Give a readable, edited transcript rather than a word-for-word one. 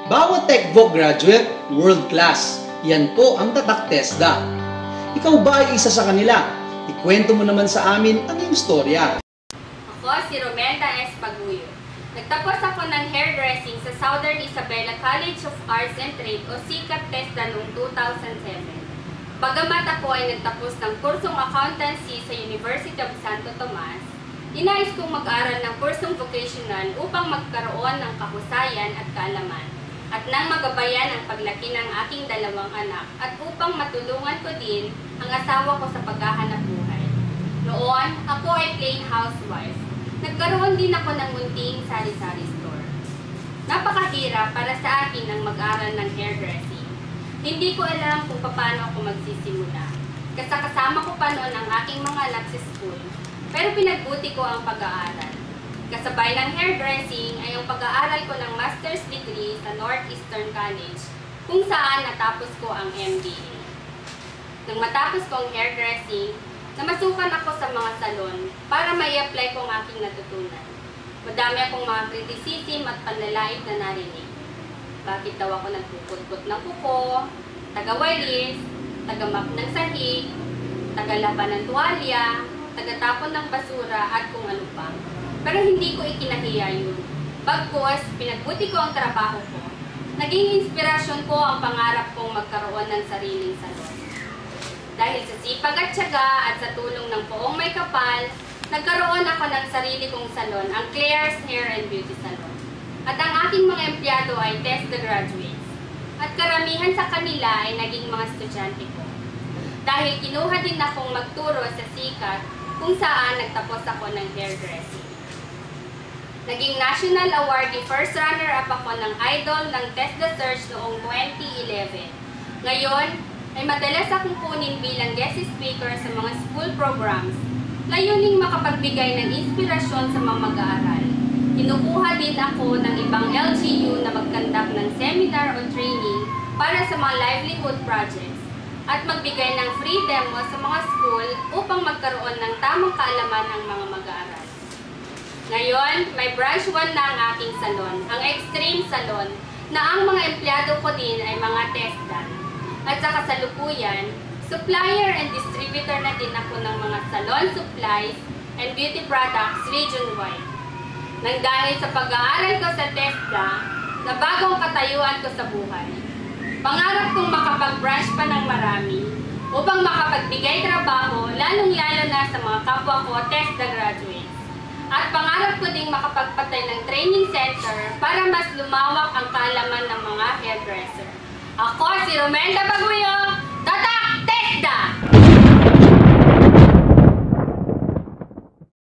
Bawat TechVoc graduate, world class. Yan po ang tatak TESDA. Ikaw ba ay isa sa kanila? Ikwento mo naman sa amin ang iyong storya. Ako si Romelda S. Paguyo. Nagtapos ako ng hairdressing sa Southern Isabela College of Arts and Trade o SICAT TESDA noong 2007. Bagamat ako ay nagtapos ng kursong accountancy sa University of Santo Tomas, inais kong mag-aral ng kursong vocational upang magkaroon ng kahusayan at kaalaman at nang magabayan ang paglaki ng aking dalawang anak at upang matulungan ko din ang asawa ko sa paghahanap buhay. Noon, ako ay plain housewife. Nagkaroon din ako ng munting sari-sari store. Napakahirap para sa akin ang mag-aral ng hairdressing. Hindi ko alam kung paano ako magsisimula. Kasama ko pa noon ang aking mga anak sa school, pero pinagbuti ko ang pag-aaral. Kasabay ng hairdressing ay ang pag-aaral ko ng master's degree sa Northeastern College, kung saan natapos ko ang MBA. Nang matapos ko ang hairdressing, namasukan ako sa mga salon para mai-apply ko ang aking natutunan. Madami akong mga criticism at panlalait na narinig. Bakit daw ako nagpuputput ng kuko, taga-walis, taga-map ng sahig, taga-laban ng tuwalya, taga-tapon ng basura at kung ano pa. Pero hindi ko ikinahiya yun. Bagkus, pinagbuti ko ang trabaho ko. Naging inspirasyon ko ang pangarap kong magkaroon ng sariling salon. Dahil sa sipag at tiyaga at sa tulong ng poong may kapal, nagkaroon ako ng sarili kong salon, ang Claire's Hair and Beauty Salon. At ang aking mga empleyado ay TESDA graduates. At karamihan sa kanila ay naging mga estudyante ko. Dahil kinuha din akong magturo sa SICAT kung saan nagtapos ako ng hairdressing. Naging national awardee first runner-up ako ng idol ng TESDA Search noong 2011. Ngayon, ay madalas akong kunin bilang guest speaker sa mga school programs, layuning makapagbigay ng inspirasyon sa mga mag-aaral. Kinukuha din ako ng ibang LGU na mag-conduct ng seminar o training para sa mga livelihood projects at magbigay ng free demo sa mga school upang magkaroon ng tamang kaalaman ng mga mag-aaral. Ngayon, may branch 1 na ang aking salon, ang Extreme Salon, na ang mga empleyado ko din ay mga TESDA. At sa kasalukuyan, supplier and distributor na din ako ng mga salon supplies and beauty products region-wide. Nang dahil sa pag-aaral ko sa TESDA, na bagong katayuan ko sa buhay. Pangarap kong makapag-branch pa ng marami upang makapagbigay trabaho, lalong-lalo na sa mga kapwa ko TESDA graduates. At pangarap ko ding makapagpatay ng training center para mas lumawak ang kaalaman ng mga hairdresser. Ako si Romelda Paguyo!